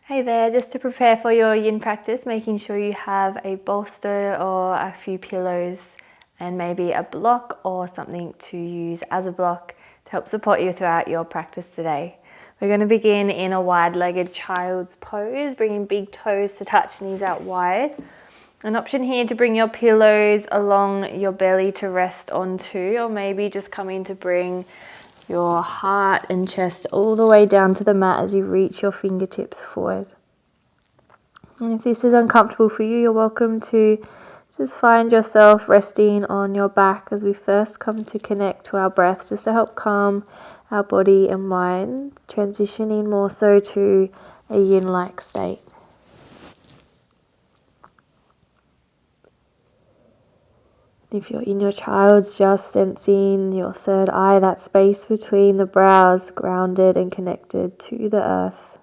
Hey there, just to prepare for your yin practice, making sure you have a bolster or a few pillows and maybe a block or something to use as a block to help support you throughout your practice today. We're going to begin in a wide-legged child's pose, bringing big toes to touch, knees out wide. An option here to bring your pillows along your belly to rest onto, or maybe just coming to bring your heart and chest all the way down to the mat as you reach your fingertips forward. And if this is uncomfortable for you, you're welcome to just find yourself resting on your back as we first come to connect to our breath, just to help calm our body and mind, transitioning more so to a yin-like state. If you're in your child's, just sensing your third eye, that space between the brows, grounded and connected to the earth.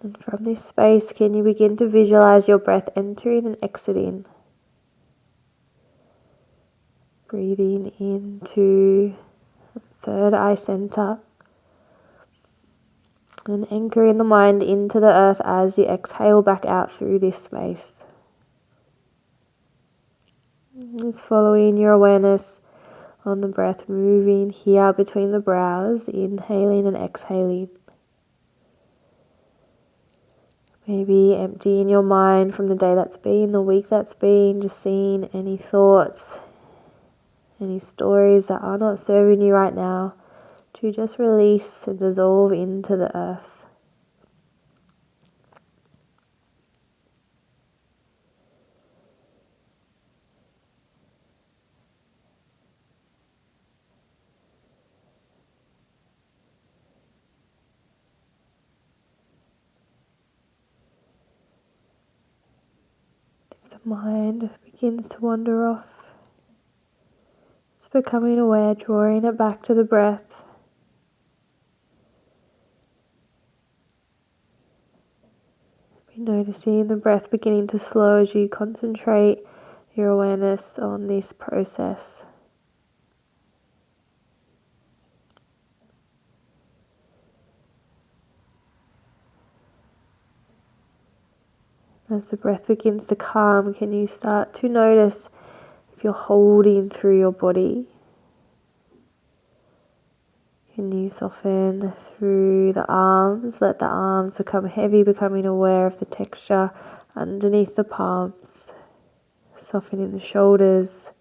And from this space, can you begin to visualize your breath entering and exiting? Breathing into the third eye center. And anchoring the mind into the earth as you exhale back out through this space. Just following your awareness on the breath, moving here between the brows, inhaling and exhaling. Maybe emptying your mind from the day that's been, the week that's been, just seeing any thoughts, any stories that are not serving you right now, to just release and dissolve into the earth. If the mind begins to wander off, it's becoming aware, drawing it back to the breath. Noticing the breath beginning to slow as you concentrate your awareness on this process. As the breath begins to calm, can you start to notice if you're holding through your body? Can you soften through the arms? Let the arms become heavy, becoming aware of the texture underneath the palms. Softening the shoulders.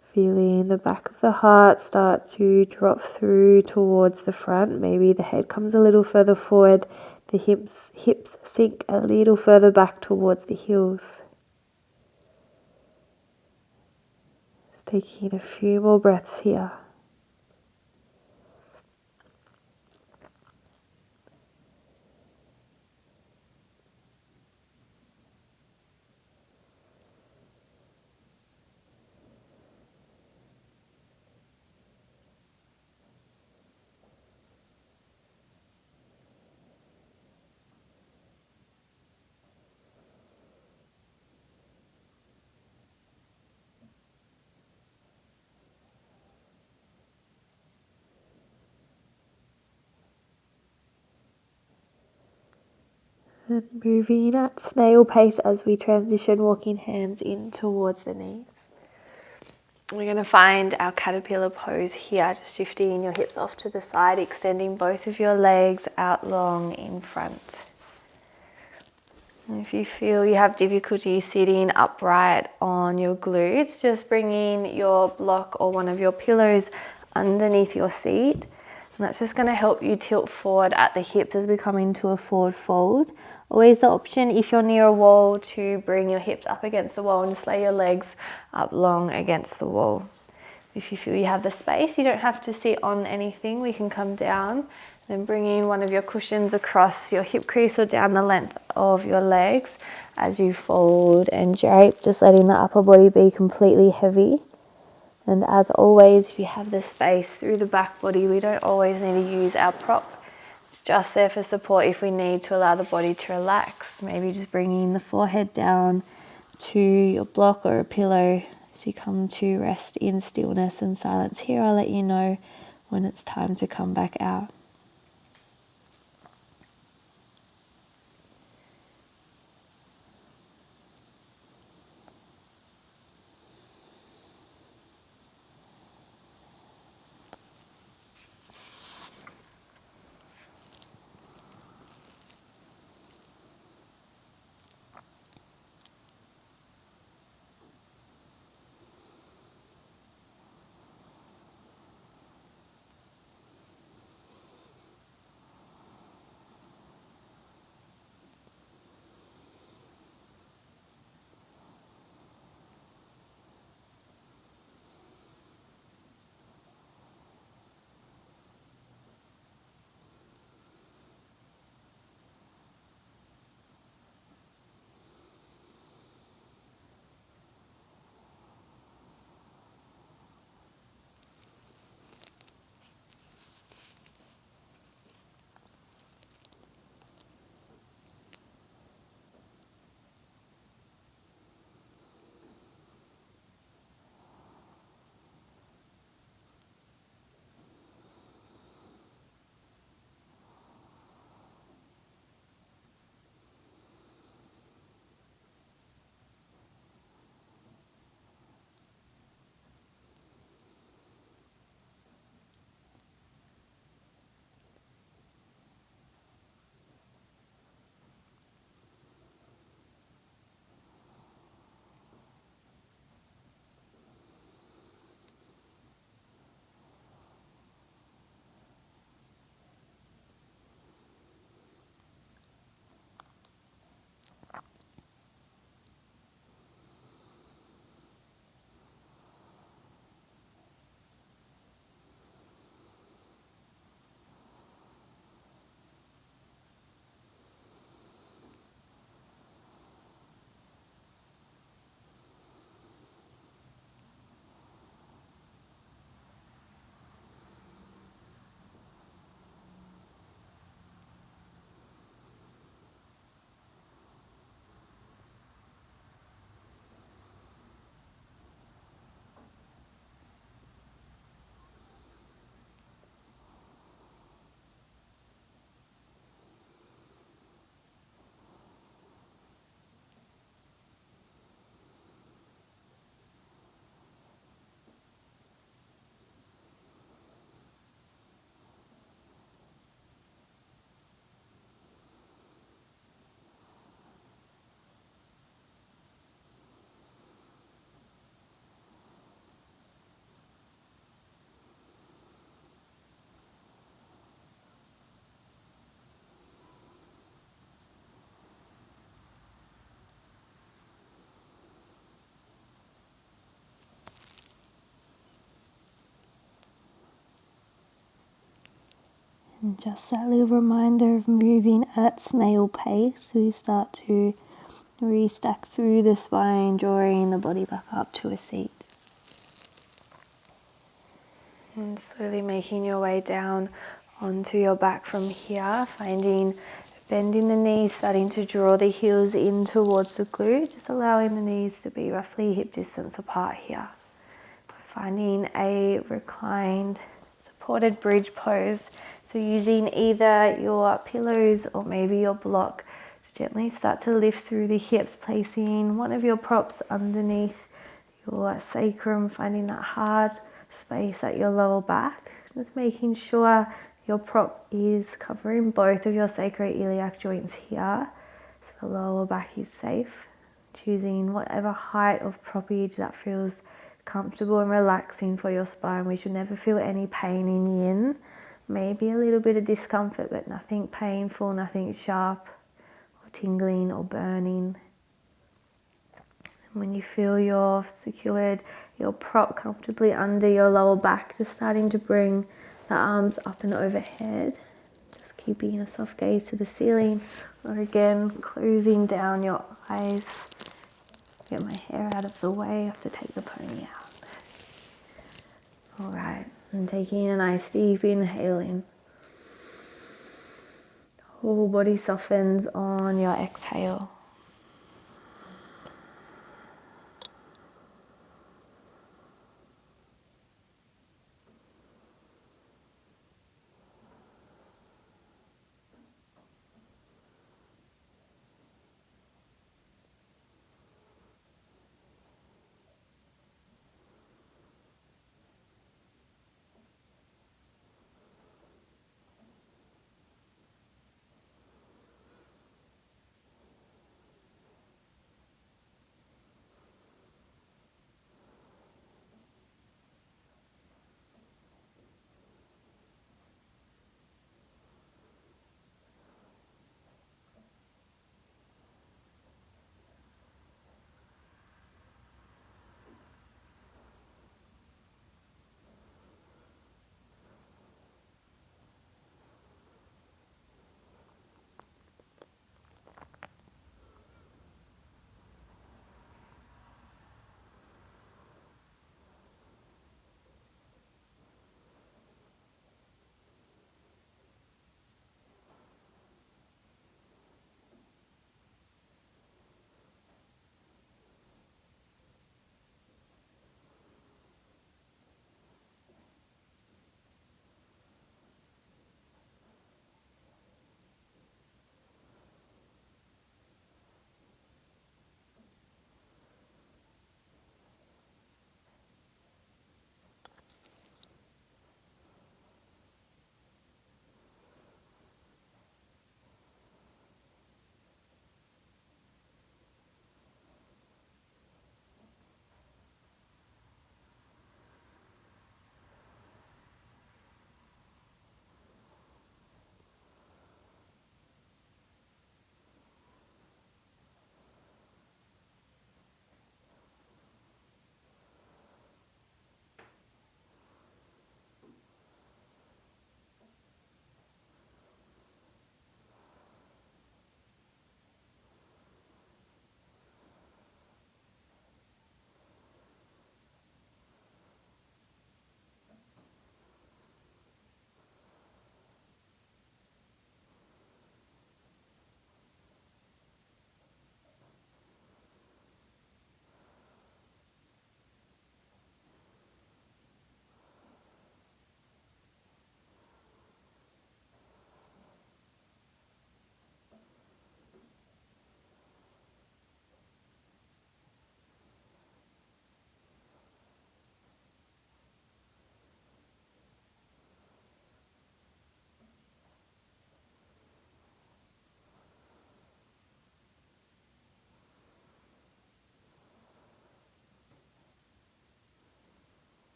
Feeling the back of the heart start to drop through towards the front. Maybe the head comes a little further forward. The hips sink a little further back towards the heels. Just taking a few more breaths here. And moving at snail pace as we transition, walking hands in towards the knees. We're going to find our caterpillar pose here, just shifting your hips off to the side, extending both of your legs out long in front. And if you feel you have difficulty sitting upright on your glutes, just bringing your block or one of your pillows underneath your seat. And that's just going to help you tilt forward at the hips as we come into a forward fold. Always the option, if you're near a wall, to bring your hips up against the wall and just lay your legs up long against the wall. If you feel you have the space, you don't have to sit on anything. We can come down, then bringing one of your cushions across your hip crease or down the length of your legs as you fold and drape, just letting the upper body be completely heavy. And as always, if you have the space through the back body, we don't always need to use our prop. It's just there for support if we need to allow the body to relax. Maybe just bringing the forehead down to your block or a pillow as you come to rest in stillness and silence here. I'll let you know when it's time to come back out. And just that little reminder of moving at snail pace, we start to restack through the spine, drawing the body back up to a seat. And slowly making your way down onto your back from here, finding bending the knees, starting to draw the heels in towards the glute, just allowing the knees to be roughly hip distance apart here. Finding a reclined, supported bridge pose. So using either your pillows or maybe your block to gently start to lift through the hips, placing one of your props underneath your sacrum, finding that hard space at your lower back. Just making sure your prop is covering both of your sacroiliac joints here, so the lower back is safe. Choosing whatever height of proppage that feels comfortable and relaxing for your spine. We should never feel any pain in yin. Maybe a little bit of discomfort, but nothing painful, nothing sharp or tingling or burning. And when you feel you've secured your prop comfortably under your lower back, just starting to bring the arms up and overhead. Just keeping a soft gaze to the ceiling, or again, closing down your eyes. Get my hair out of the way, I have to take the pony out. All right, and taking a nice deep inhale in. Whole body softens on your exhale.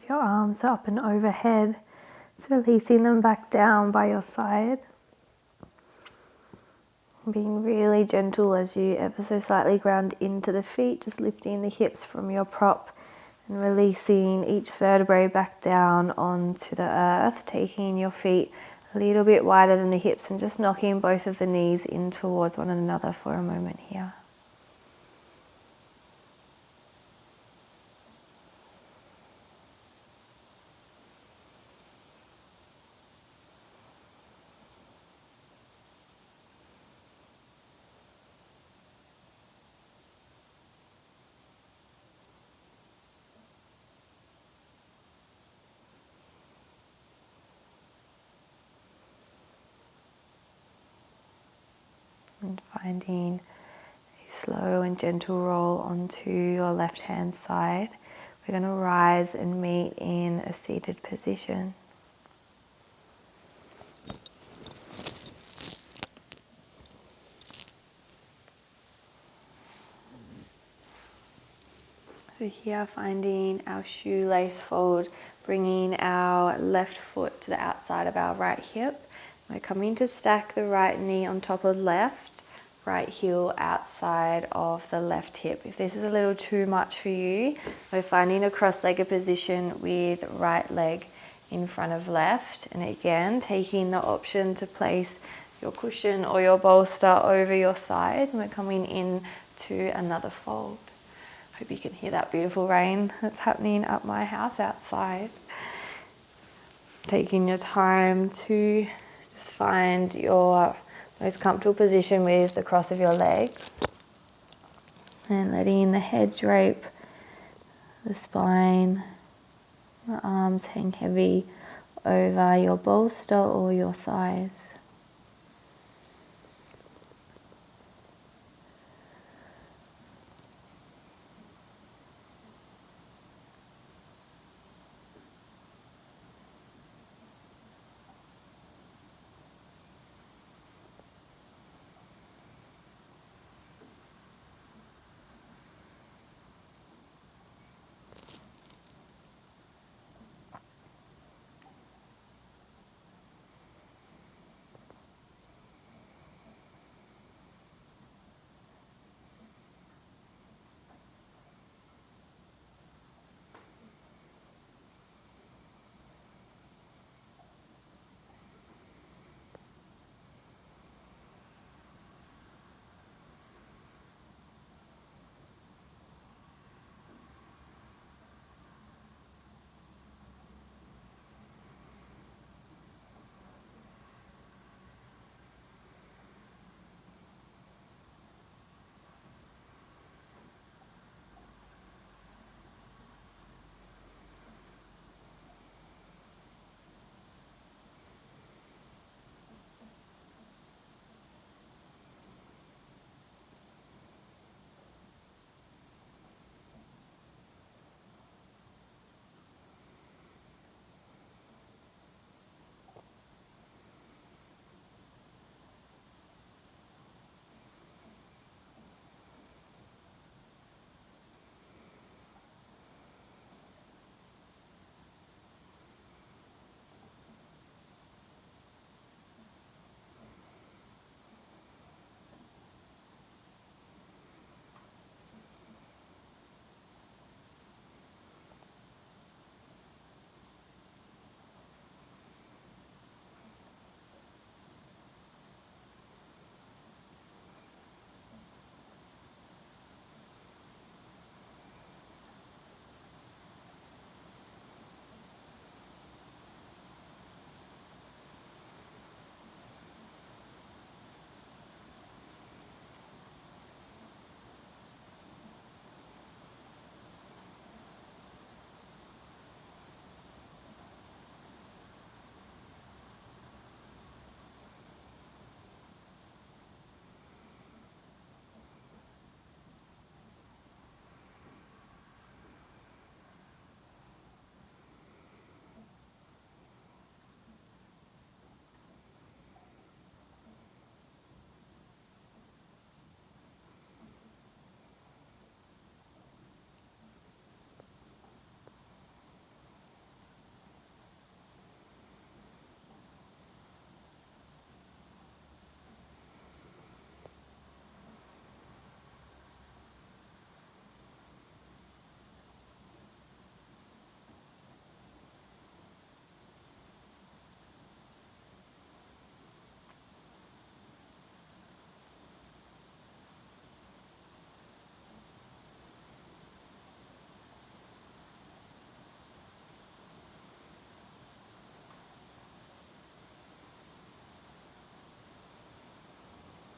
your arms up and overhead. Just releasing them back down by your side. Being really gentle as you ever so slightly ground into the feet, just lifting the hips from your prop and releasing each vertebrae back down onto the earth, taking your feet a little bit wider than the hips and just knocking both of the knees in towards one another for a moment here. And finding a slow and gentle roll onto your left hand side. We're going to rise and meet in a seated position. So here, finding our shoelace fold, bringing our left foot to the outside of our right hip. We're coming to stack the right knee on top of left, right heel outside of the left hip. If this is a little too much for you, we're finding a cross-legged position with right leg in front of left. And again, taking the option to place your cushion or your bolster over your thighs, and we're coming in to another fold. Hope you can hear that beautiful rain that's happening up my house outside. Taking your time to just find your most comfortable position with the cross of your legs. And letting the head drape, the spine, the arms hang heavy over your bolster or your thighs.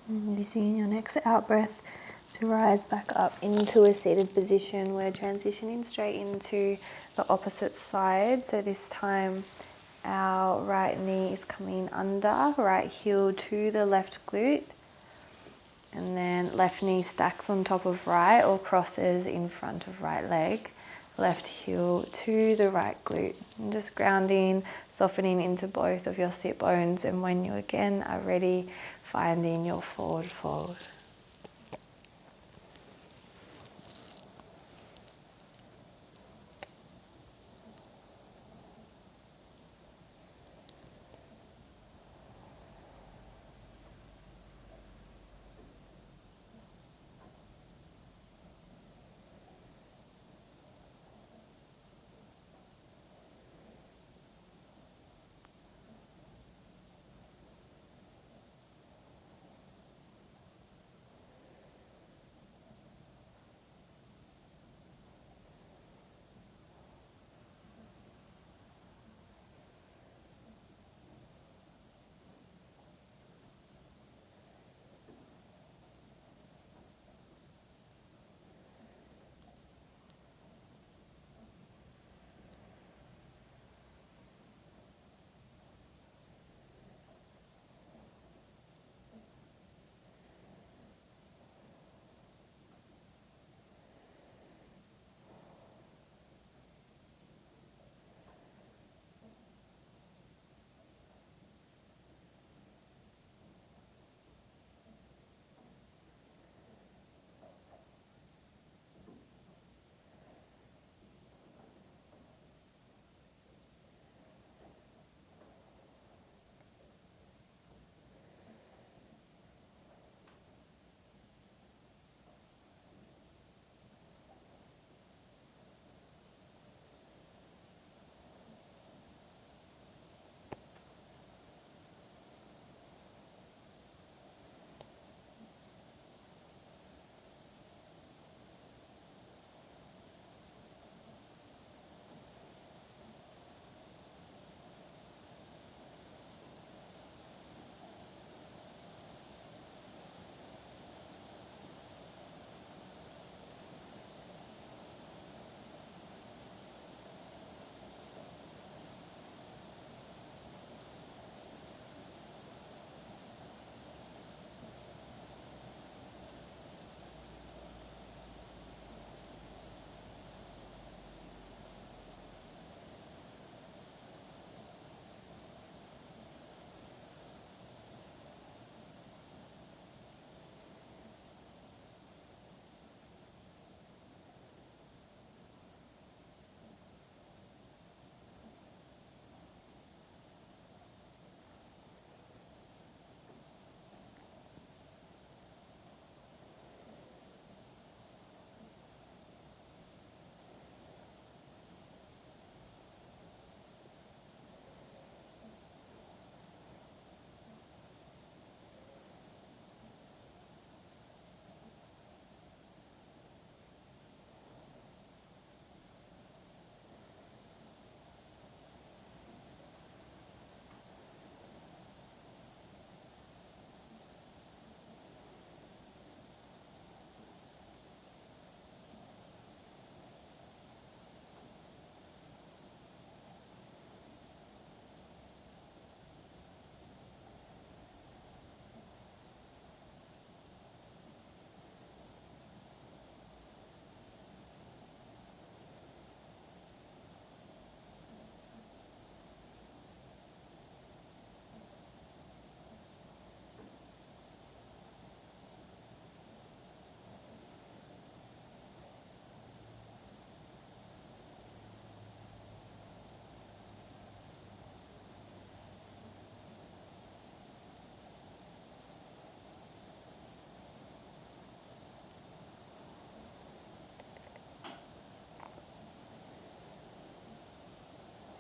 And using your next out breath to rise back up into a seated position. We're transitioning straight into the opposite side. So this time our right knee is coming under, right heel to the left glute. And then left knee stacks on top of right or crosses in front of right leg. Left heel to the right glute. And just grounding, softening into both of your sit bones. And when you again are ready, finding your forward fold.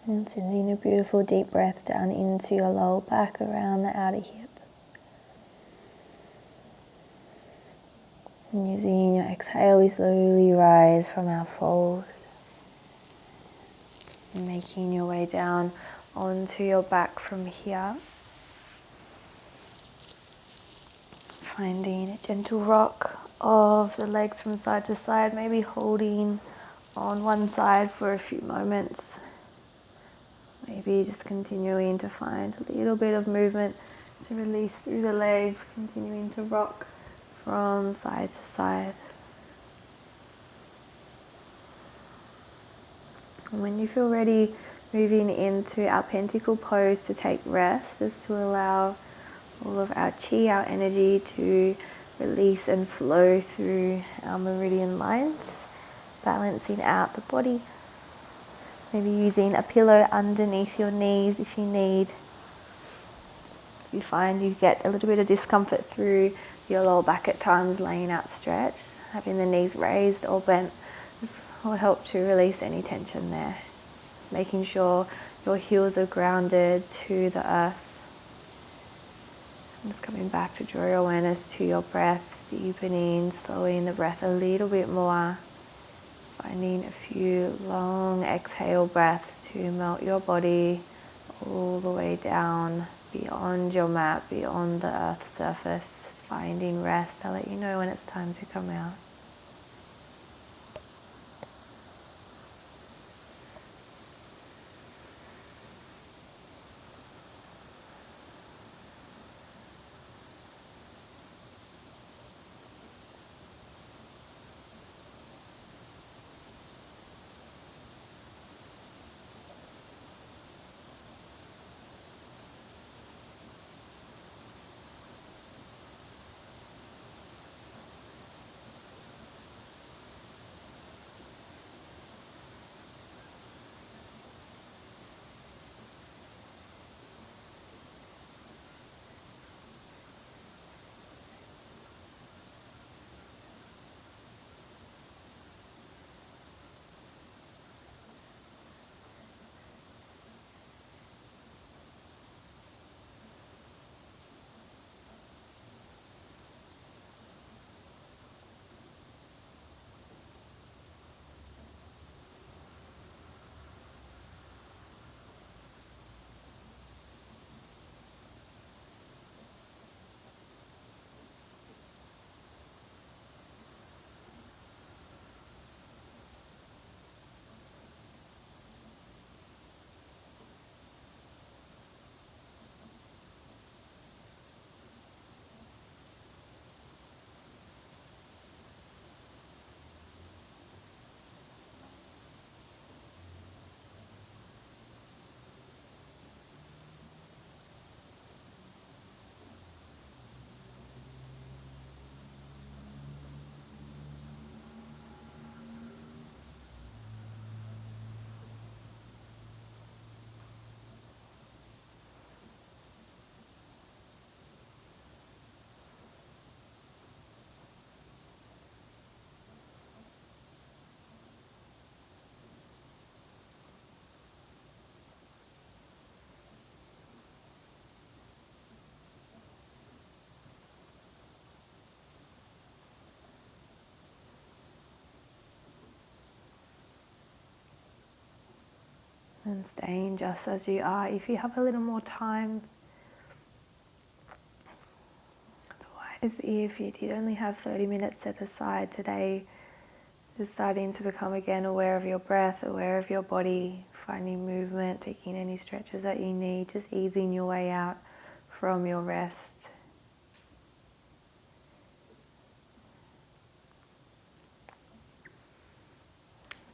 And sending a beautiful deep breath down into your lower back around the outer hip. And using your exhale, we slowly rise from our fold. And making your way down onto your back from here. Finding a gentle rock of the legs from side to side, maybe holding on one side for a few moments. Maybe just continuing to find a little bit of movement to release through the legs, continuing to rock from side to side. And when you feel ready, moving into our pentacle pose to take rest, is to allow all of our chi, our energy, to release and flow through our meridian lines, balancing out the body. Maybe using a pillow underneath your knees if you need. If you find you get a little bit of discomfort through your lower back at times, laying out stretched, having the knees raised or bent, this will help to release any tension there. Just making sure your heels are grounded to the earth. Just coming back to draw your awareness to your breath, deepening, slowing the breath a little bit more. Finding a few long exhale breaths to melt your body all the way down beyond your mat, beyond the earth's surface. Finding rest. I'll let you know when it's time to come out. And staying just as you are. If you have a little more time, otherwise, if you did only have 30 minutes set aside today, just starting to become again aware of your breath, aware of your body, finding movement, taking any stretches that you need, just easing your way out from your rest.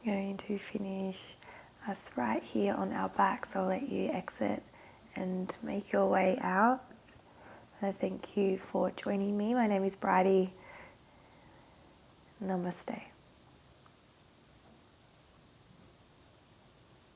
I'm going to finish us right here on our back, so I'll let you exit and make your way out. And thank you for joining me. My name is Bridie. Namaste.